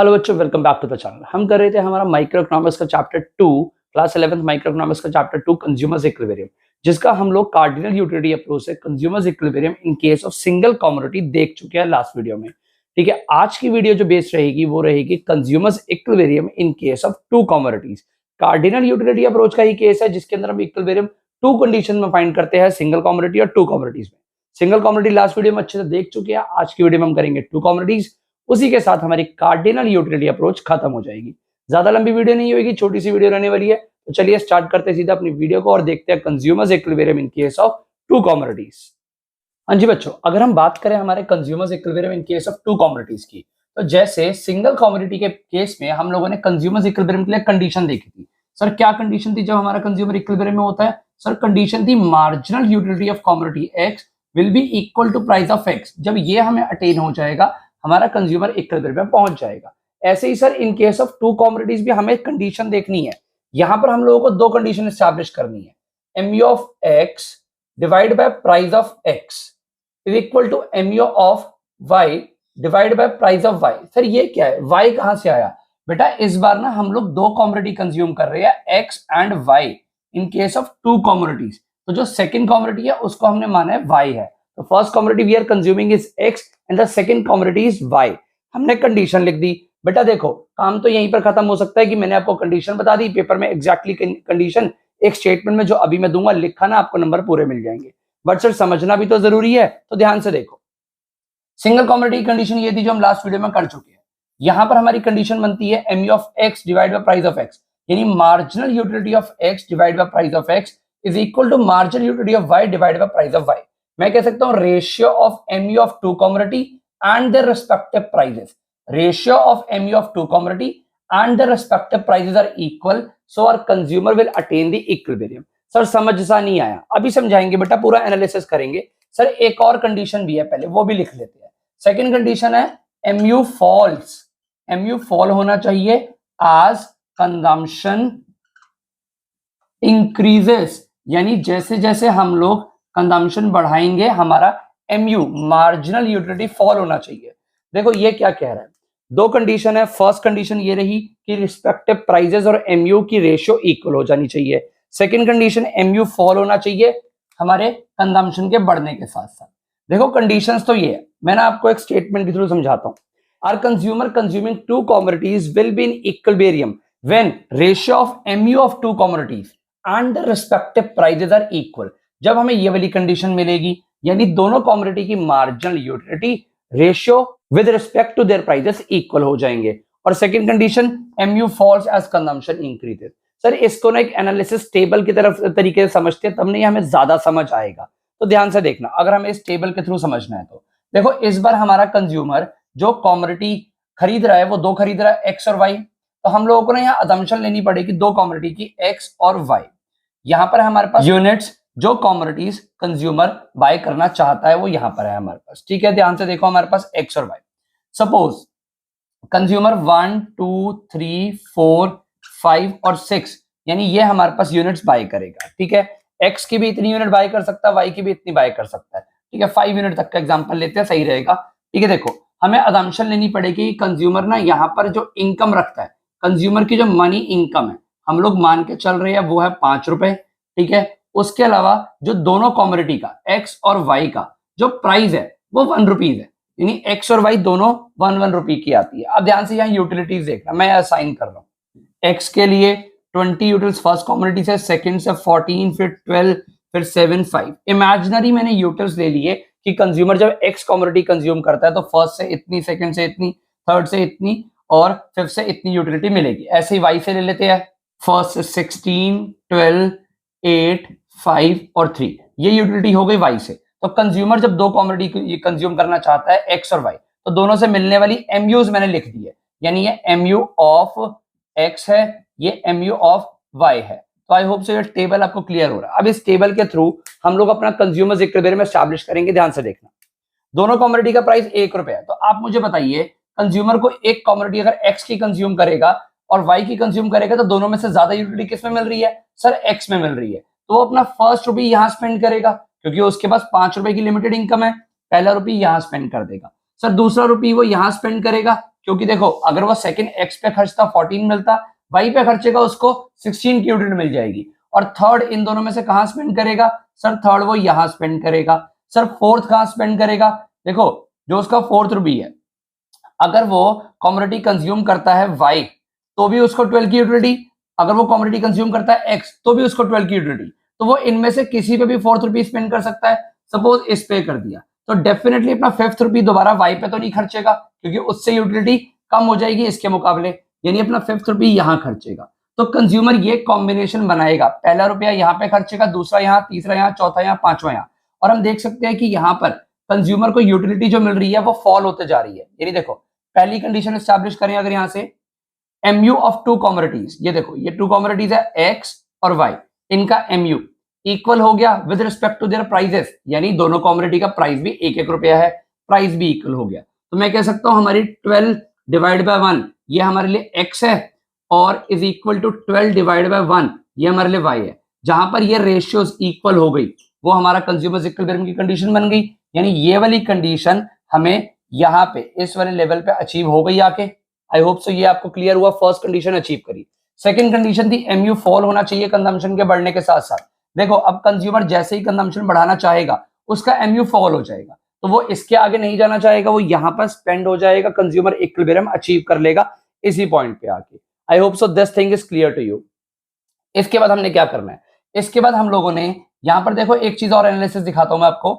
Hello बच्चों, welcome back to the channel. हम कर रहे थे हमारा माइक्रो इकोनॉमिक्स का chapter 2, class 11th micro economics का चैप्टर 2 कंज्यूमर्स इक्विलिब्रियम, जिसका हम लोग कार्डिनल यूटिलिटी अप्रोच से consumers equilibrium in case of single commodity देख चुके हैं लास्ट वीडियो में। ठीक है, आज की वीडियो जो बेस रहेगी वो रहेगी consumers equilibrium in case of two commodities. Cardinal utility approach का ही केस है जिसके अंदर हम इक्विलिब्रियम टू कंडीशन में फाइंड करते हैं, सिंगल कमोडिटी और टू कमोडिटीज में। सिंगल कमोडिटी लास्ट वीडियो में अच्छे से देख चुके हैं, आज की वीडियो में हम करेंगे टू कमोडिटीज। उसी के साथ हमारी कार्डिनल यूटिलिटी अप्रोच खत्म हो जाएगी। ज्यादा लंबी वीडियो नहीं होगी, छोटी सी वीडियो रहने वाली है। तो चलिए स्टार्ट करते हैं सीधा अपनी वीडियो को और देखते हैं consumers equilibrium in case of two commodities. हाँ जी बच्चों, अगर हम बात करें हमारे consumers equilibrium in case of two commodities की, तो जैसे सिंगल कमोडिटी के केस में हम लोगों ने कंज्यूमर्स इक्विलिब्रियम के लिए कंडीशन देखी थी। सर क्या कंडीशन थी जब हमारा कंज्यूमर इक्विलिब्रियम में होता है? सर कंडीशन थी marginal utility of commodity x will be equal to price of x. जब ये हमें अटेन हो जाएगा, हमारा कंज्यूमर इक्विलिब्रियम में पहुंच जाएगा। ऐसे ही sir in case of two commodities भी हमें कंडीशन देखनी है। यहां पर हम लोगों को दो कंडीशन एस्टैब्लिश करनी है। MU of x divide by price of x is equal to MU of y divide by price of y। Sir ये क्या है? y कहां से आया? बेटा इस बार ना हम लोग दो कमोडिटी कंज्यूम कर रहे हैं, x and y in case of two commodities. तो जो सेकंड कमोडिटी है उसको हमने माना है y है। तो first commodity we are consuming is x and the second commodity is y। हमने कंडीशन लिख दी। बेटा देखो, काम तो यहीं पर खत्म हो सकता है कि मैंने आपको कंडीशन बता दी, पेपर में एग्जैक्टली कंडीशन एक स्टेटमेंट में जो अभी मैं दूंगा लिखा ना, आपको नंबर पूरे मिल जाएंगे। बट सर समझना भी तो जरूरी है, तो ध्यान से देखो। सिंगल कमोडिटी कंडीशन ये थी जो हम लास्ट वीडियो में कर चुके हैं। यहां पर हमारी कंडीशन बनती है MU of x divide by price of x, यानी marginal utility of x divide by price of x is equal to marginal utility of y divide by price of y। मैं कह सकता हूं ratio of MU of two commodity and their respective prices. Ratio of MU of two commodity and their respective prices are equal, so our consumer will attain the equilibrium. Sir समझ सा नहीं आया? अभी समझाएंगे बेटा, पूरा एनालिसिस करेंगे। Sir एक और कंडीशन भी है, पहले वो भी लिख लेते हैं। सेकंड कंडीशन है MU फॉल्स। MU फॉल होना चाहिए as कंजम्पशन इंक्रीजेस, यानी जैसे जैसे हम लोग कंजम्पशन बढ़ाएंगे हमारा MU मार्जिनल यूटिलिटी फॉल होना चाहिए। देखो ये क्या कह रहा है, दो कंडीशन है। फर्स्ट कंडीशन ये रही कि रिस्पेक्टिव प्राइजेस और MU की रेशियो इक्वल हो जानी चाहिए। सेकंड कंडीशन MU फॉल होना चाहिए हमारे कंजम्पशन के बढ़ने के साथ साथ। देखो कंडीशंस तो ये है, मैं ना आपको एक स्टेटमेंट के थ्रू समझाता हूं। Our consumer consuming two commodities will be in equilibrium when ratio of MU of two commodities and the respective prices are equal। जब हमें ये वाली कंडीशन मिलेगी, यानी दोनों कमोडिटी की marginal utility ratio with respect to their prices equal हो जाएंगे। और second condition MU falls as consumption increases. Sir इसको ना एक एनालिसिस टेबल की तरफ तरीके से समझते हैं, तब नहीं हमें ज्यादा समझ आएगा। तो ध्यान से देखना, अगर हमें इस टेबल के थ्रू समझना है तो देखो इस बार हमारा कंज्यूमर जो कमोडिटी खरीद रहा है वो दो खरीद रहा है, x और y। तो हम लोगों को ना यहाँ अजम्पशन लेनी पड़ेगी दो कमोडिटी की, x और y। यहाँ पर हमारे पास यूनिट्स जो कमोडिटीज कंज्यूमर बाय करना चाहता है वो यहाँ पर है हमारे पास। ठीक है, ध्यान से देखो, हमारे पास x और y। सपोज कंज्यूमर 1 2 3 4 5 और 6, यानी ये हमारे पास यूनिट्स बाय करेगा। ठीक है, x की भी इतनी यूनिट बाय कर सकता है, y की भी इतनी बाय कर सकता है। ठीक है, 5 यूनिट तक का एग्जांपल लेते हैं, सही रहेगा। ठीक है, देखो हमें अजम्पशन लेनी पड़ेगी कंज्यूमर ना यहाँ पर जो इनकम रखता है, कंज्यूमर की जो मनी इनकम है हम लोग मान के चल रहे हैं वो है 5 रुपए। ठीक है, उसके अलावा जो दोनों कमोडिटी का x और y का जो प्राइस है वो 1 रुपीज है, यानी x और y दोनों 1 रुपी की आती है। अब ध्यान से यहाँ यूटिलिटीज देखना, मैं असाइन कर रहा हूँ। x के लिए 20 यूटिल्स फर्स्ट कमोडिटी से, सेकंड से 14, फिर 12, फिर 7 5। इमेजिनरी मैंने यूटिल्स ले लिए कि कंज्यूमर जब x कमोडिटी कंज्यूम करता है तो फर्स्ट से इतनी, सेकंड से इतनी, थर्ड से इतनी और फिफ्थ से इतनी यूटिलिटी मिलेगी। ऐसे ही y से ले लेते हैं, फर्स्ट से 16, 12, 8, 5 और 3, ये यूटिलिटी हो गई y से। तो कंज्यूमर जब दो कमोडिटी कंज्यूम करना चाहता है x और y, तो दोनों से मिलने वाली MUs मैंने लिख दी है, यानी ये MU ऑफ x है, ये MU ऑफ y है। तो आई होप सो ये टेबल आपको क्लियर हो रहा है। अब इस टेबल के थ्रू हम लोग अपना कंज्यूमर्स इक्विलिब्रियम एस्टैब्लिश करेंगे। ध्यान से देखना, दोनों कमोडिटी का प्राइस 1 रुपए है। तो आप मुझे बताइए, कंज्यूमर को एक कमोडिटी अगर x की कंज्यूम करेगा और y की कंज्यूम करेगा तो दोनों में से ज्यादा यूटिलिटी किस में मिल रही है? सर x में मिल रही है। तो वो अपना फर्स्ट रुपी यहाँ स्पेंड करेगा क्योंकि उसके पास 5 रुपए की लिमिटेड इनकम है, पहला रुपी यहाँ स्पेंड कर देगा। सर दूसरा रुपी वो यहाँ स्पेंड करेगा क्योंकि देखो अगर वो सेकंड एक्स पे खर्चता 14 मिलता, वाई पे खर्चेगा उसको 16 की यूटिलिटी मिल जाएगी। और थर्ड इन दोनों में से कहां स्पेंड करेगा? सर थर्ड वो यहां स्पेंड करेगा। सर फोर्थ कहां स्पेंड करेगा? देखो जो उसका फोर्थ रुपी है, अगर वो कॉमोडिटी कंज्यूम करता है वाई तो भी उसको 12 की यूटिलिटी, अगर वो कॉमोडिटी कंज्यूम करता है एक्स तो भी उसको 12 की यूटिलिटी। तो वो इनमें से किसी पे भी फोर्थ रुपी स्पेंड कर सकता है। सपोज इस पे कर दिया तो डेफिनेटली अपना फिफ्थ रुपी दोबारा वाई पे तो नहीं खर्चेगा, क्योंकि उससे यूटिलिटी कम हो जाएगी इसके मुकाबले, यानी अपना फिफ्थ रुपी यहां खर्चेगा। तो कंज्यूमर ये कॉम्बिनेशन बनाएगा, पहला रुपया यहाँ पे खर्चेगा, दूसरा यहाँ, तीसरा यहाँ, चौथा यहाँ, पांचवा यहाँ। और हम देख सकते हैं कि यहाँ पर कंज्यूमर को यूटिलिटी जो मिल रही है वो फॉल होते जा रही है। यानी देखो पहली कंडीशन एस्टैब्लिश करें अगर यहाँ से, MU ऑफ टू कॉमोडिटीज, ये देखो ये टू कॉमोडिटीज है एक्स और वाई, इनका MU इक्वल हो गया with respect to their prices, यानी दोनों कॉमोडिटी का प्राइस भी 1-1 रुपया है, प्राइस भी इक्वल हो गया। तो मैं कह सकता हूं हमारी 12 डिवाइड बाय 1 ये हमारे लिए x है और is equal to 12 divide by 1 ये हमारे लिए y है। जहां पर ये रेशियोज इक्वल हो गई वो हमारा कंज्यूमर इक्विलिब्रियम की कंडीशन बन गई, यानी ये वाली कंडीशन हमें यहाँ पे इस वाले लेवल पे अचीव हो गई आके। आई होप सो ये आपको क्लियर हुआ, फर्स्ट कंडीशन अचीव करी। सेकंड कंडीशन थी MU फॉल होना चाहिए कंजम्पशन के बढ़ने के साथ साथ। देखो अब कंज्यूमर जैसे ही कंजम्पशन बढ़ाना चाहेगा उसका MU फॉल हो जाएगा, तो वो इसके आगे नहीं जाना चाहेगा, वो यहां पर स्पेंड हो जाएगा, कंज्यूमर इक्विलिब्रियम अचीव कर लेगा इसी पॉइंट पे आके। I hope so this thing is clear to you. इसके बाद हमने क्या करना है, इसके बाद हम लोगों ने यहां पर देखो एक चीज और एनालिसिस दिखाता हूं मैं आपको,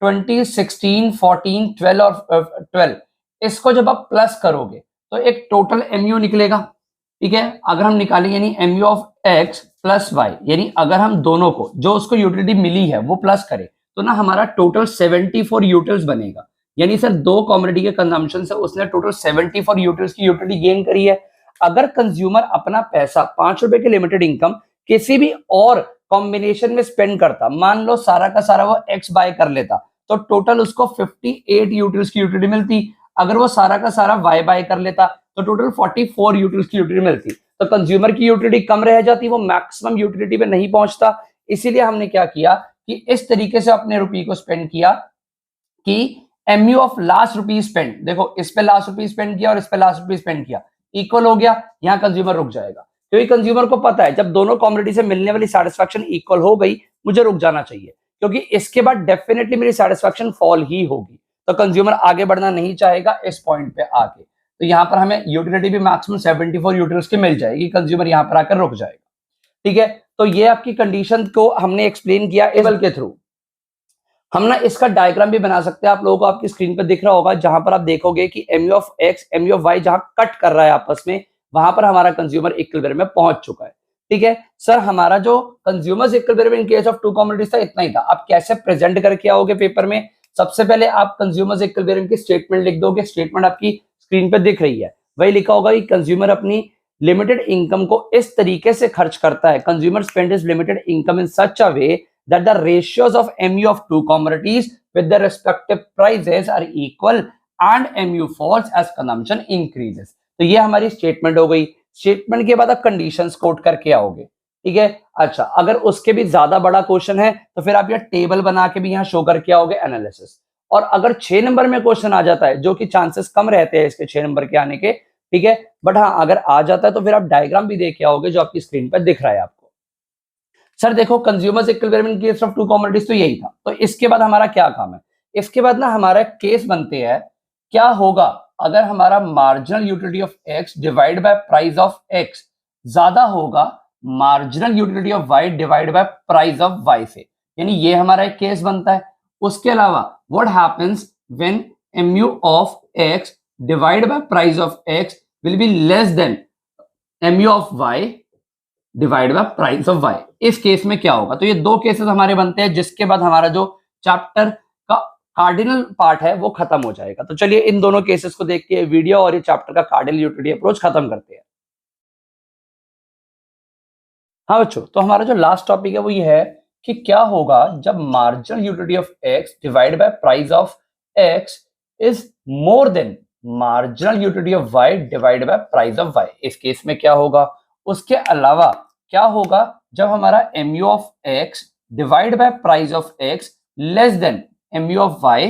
20, 16, 14, 12 और 12 इसको जब आप प्लस करोगे तो एक टोटल MU निकलेगा। ठीक है, अगर हम निकालें यानी MU of x plus y, यानी अगर हम दोनों को जो उसको यूटिलिटी मिली है वो प्लस करें तो ना हमारा टोटल 74 यूटिल्स बनेगा। यानी सर दो कॉमोडिटी के कंजम्पशन से उसने टोटल 74 यूटिल्स की यूटिलिटी गेन करी है। अगर कंज्यूमर अपना पैसा 5 रुपए के लिमिटेड इनकम किसी भी और कॉम्बिनेशन में स्पेंड करता, मान लो सारा का सारा वो एक्स बाय कर लेता, तो टोटल उसको 58 यूटिल्स की यूटिलिटी मिलती। अगर वो सारा का सारा वाई बाय कर लेता तो टोटल 44 यूटिल्स की यूटिलिटी मिलती। तो कंज्यूमर की यूटिलिटी कम रह जाती, वो मैक्सिमम यूटिलिटी पे नहीं पहुंचता। इसीलिए हमने क्या किया कि इस तरीके से अपने रुपये को स्पेंड किया कि MU of last rupee spend, देखो इस पे लास्ट रुपी स्पेंड किया और इस पे लास्ट रुपी स्पेंड किया, इक्वल हो गया, यहां कंज्यूमर रुक जाएगा, क्योंकि कंज्यूमर को पता है जब दोनों कॉमोडिटी से मिलने वाली सेटिस्फैक्शन इक्वल हो गई मुझे रुक जाना चाहिए, क्योंकि इसके बाद डेफिनेटली मेरी सेटिस्फैक्शन फॉल ही होगी। तो कंज्यूमर आगे बढ़ना नहीं चाहेगा इस पॉइंट पे आके। तो यहां पर हमें यूटिलिटी भी मैक्सिमम 74 यूटिलिटीज की मिल जाएगी, कंज्यूमर यहां पर आकर रुक जाएगा। ठीक है, तो ये आपकी कंडीशन को हमने एक्सप्लेन किया एबल के थ्रू। हम ना इसका डायग्राम भी बना सकते हैं, आप लोगों को आपकी स्क्रीन पर दिख रहा होगा, जहां पर आप देखोगे कि MU of x MU of y जहां कट कर रहा है आपस में, वहां पर हमारा कंज्यूमर इक्विलिब्रियम में पहुंच चुका है। ठीक है सर, हमारा जो consumer equilibrium in case of two commodities था इतना ही था। आप कैसे प्रेजेंट करके आओगे पेपर में, सबसे पहले आप कंज्यूमर इक्विलिब्रियम की स्टेटमेंट लिख दोगे, स्टेटमेंट आपकी स्क्रीन पे दिख रही है, वही लिखा होगा कि कंज्यूमर अपनी लिमिटेड इनकम को इस तरीके से खर्च करता है, consumer spend his limited income in such a way that the ratios of MU of two commodities with their respective prices are equal and MU falls as consumption increases। तो ये हमारी स्टेटमेंट हो गई। स्टेटमेंट के बाद आप conditions coat करके आओगे। ठीक है, अच्छा अगर उसके भी ज्यादा बड़ा क्वेश्चन है तो फिर आप ये टेबल बना के भी यहाँ शो करके आओगे एनालिसिस। और अगर 6 नंबर में क्वेश्चन आ जाता है, जो कि चांसेस कम रहते हैं इसके 6 नंबर के आने के, ठीक है, बट हाँ अगर आ जाता है तो फिर आप डायग्राम भी देख के आओगे जो आपकी स्क्रीन पर दिख रहा है आपको। सर देखो consumer equilibrium in case of two commodities तो यही था, तो इसके बाद हमारा क्या काम है, इसके बाद ना हमारा केस बनते हैं क्या होगा अगर हमारा marginal utility of x divide by price of x ज्यादा होगा marginal utility of y divide by price of y से, यानी ये हमारा एक केस बनता है। उसके अलावा what happens when MU of x divide by price of x will be less than MU of y divide by price of y, इस केस में क्या होगा। तो ये दो केसेस हमारे बनते हैं, जिसके बाद हमारा जो चैप्टर का कार्डिनल पार्ट है वो खत्म हो जाएगा। तो चलिए इन दोनों केसेस को देख के वीडियो और ये चैप्टर का कार्डिनल यूटिलिटी अप्रोच खत्म करते हैं। हाँ बच्चों, तो हमारा जो लास्ट टॉपिक है वो ये है कि क्या होगा जब marginal utility of x divide by price of x is more than marginal utility of y divide by price of y, इस केस में क्या होगा। उसके अलावा क्या होगा जब हमारा MU of x divide by price of x less than MU of y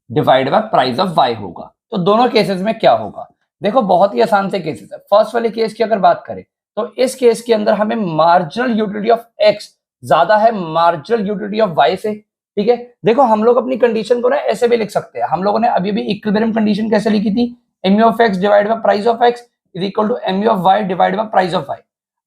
divide by price of y होगा। तो दोनों केसेस में क्या होगा, देखो बहुत ही आसान से केसेस है। फर्स्ट वाले केस की अगर बात करें तो इस केस के अंदर हमें मार्जिनल यूटिलिटी ऑफ एक्स ज्यादा है मार्जिनल यूटिलिटी ऑफ वाई से, ठीक है। देखो हम लोग अपनी कंडीशन को ना ऐसे भी लिख सकते हैं, हम लोगों ने अभी भी इक्विलिब्रियम कंडीशन कैसे लिखी थी, M of x divide by price of x is equal to M of y divide by price of y.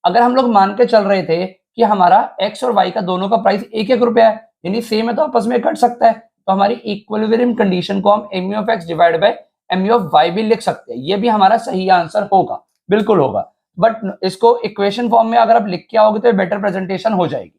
अगर हम लोग मान के चल रहे थे कि हमारा एक्स और वाई का दोनों का प्राइस एक एक रुपया है, यानी सेम है तो आपस में कट सकता है, तो हमारी इक्विलिब्रियम कंडीशन को हम M of x divide by M of y भी लिख सकते हैं। ये भी हमारा सही आंसर होगा, बिल्कुल होगा। बट इसको इक्वेशन फॉर्म में अगर आप लिख के आओगे तो बेटर प्रेजेंटेशन हो जाएगी,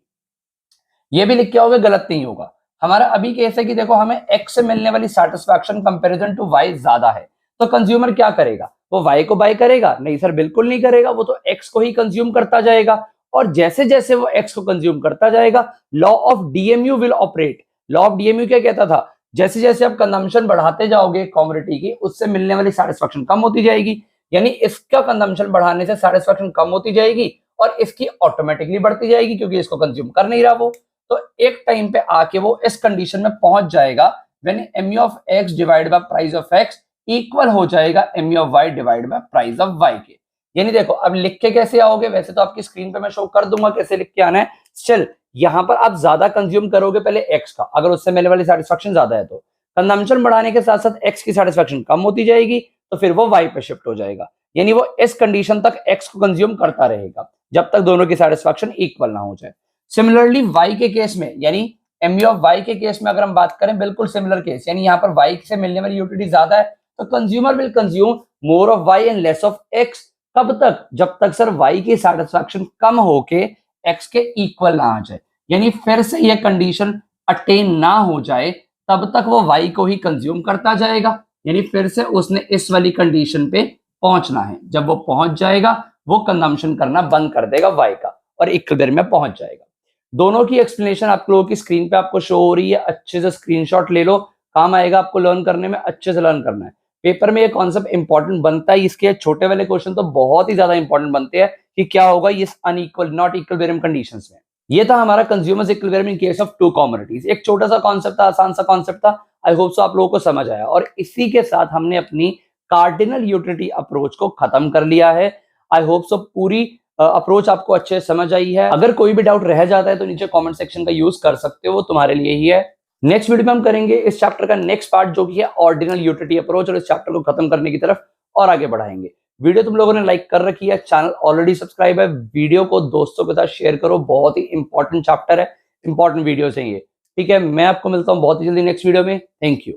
ये भी लिख के आओगे गलत नहीं होगा। हमारा अभी केस है कि देखो हमें एक्स से मिलने वाली सेटिस्फैक्शन कंपैरिजन टू वाई ज्यादा है, तो कंज्यूमर क्या करेगा, वो वाई को बाय करेगा? नहीं सर, बिल्कुल नहीं करेगा, वो तो एक्स को ही कंज्यूम करता जाएगा। और जैसे जैसे वो एक्स को कंज्यूम करता जाएगा, law of DMU will operate. Law of DMU क्या कहता था, जैसे जैसे आप कंजम्पशन बढ़ाते जाओगे कमोडिटी की, उससे मिलने वाली सेटिस्फैक्शन कम होती जाएगी, यानी इसका कंजम्पशन बढ़ाने से सेटिस्फैक्शन कम होती जाएगी और इसकी ऑटोमेटिकली बढ़ती जाएगी क्योंकि इसको कंज्यूम कर नहीं रहा वो। तो एक टाइम पे आके वो इस कंडीशन में पहुंच जाएगा when M of x divide by price of x equal हो जाएगा M of y divide by price of y के। यानी देखो अब लिख के कैसे आओगे, वैसे तो आपकी स्क्रीन पे मैं शो कर दूंगा कैसे लिख के आना है। चल यहां पर आप ज्यादा कंज्यूम करोगे पहले एक्स का, अगर उससे मिलने वाली सेटिस्फैक्शन ज्यादा है तो कंजम्पशन बढ़ाने के साथ साथ एक्स की सेटिस्फैक्शन कम होती जाएगी, तो फिर वो वाई पे शिफ्ट हो जाएगा, यानी वो इस कंडीशन तक एक्स को कंज्यूम करता रहेगा जब तक दोनों की सेटिस्फैक्शन इक्वल ना हो जाए। सिमिलरली वाई के केस में, यानी एम ऑफ वाई के केस में अगर हम बात करें, बिल्कुल सिमिलर केस, यानी यहाँ पर वाई से मिलने वाली यूटिलिटी ज्यादा है तो consumer will consume more of y and less of x. कब तक? जब तक सर वाई की सेटिस्फैक्शन कम होके एक्स के इक्वल ना आ जाए, यानी फिर से यह कंडीशन अटेन ना हो जाए तब तक वो वाई को ही कंज्यूम करता जाएगा, यानी फिर से उसने इस वाली कंडीशन पे पहुंचना है। जब वो पहुंच जाएगा वो कंजम्पशन करना बंद कर देगा वाई का और इक्विलिब्रियम में पहुंच जाएगा। दोनों की एक्सप्लेनेशन आप लोगों की स्क्रीन पे आपको शो हो रही है, अच्छे से स्क्रीनशॉट ले लो, काम आएगा आपको लर्न करने में, अच्छे से लर्न करना है। पेपर में ये कॉन्सेप्ट इंपॉर्टेंट बनता है, इसके छोटे वाले क्वेश्चन तो बहुत ही ज्यादा इंपॉर्टेंट बनते हैं कि क्या होगा ये अनइक्वल नॉट इक्विलिब्रियम कंडीशंस में। ये था हमारा consumers equilibrium in case of two commodities. एक छोटा सा कॉन्सेप्ट था, आसान सा कॉन्सेप्ट था, आई होप सो आप लोगों को समझ आया। और इसी के साथ हमने अपनी कार्डिनल यूटिलिटी अप्रोच को खत्म कर लिया है। आई होप सो पूरी अप्रोच आपको अच्छे से समझ आई है। अगर कोई भी डाउट रह जाता है तो नीचे कमेंट सेक्शन का यूज कर सकते हो, वो तुम्हारे लिए ही है। नेक्स्ट वीडियो में हम करेंगे इस चैप्टर का नेक्स्ट पार्ट जो कि है ऑर्डिनल यूटिलिटी अप्रोच, और इस चैप्टर को खत्म करने की तरफ और आगे बढ़ाएंगे। वीडियो तुम लोगों ने लाइक कर रखी है, चैनल ऑलरेडी सब्सक्राइब है, वीडियो को दोस्तों के साथ शेयर करो, बहुत ही इंपॉर्टेंट चैप्टर है, इंपॉर्टेंट वीडियो है ये, ठीक है। मैं आपको मिलता हूं बहुत ही जल्दी नेक्स्ट वीडियो में। Thank you.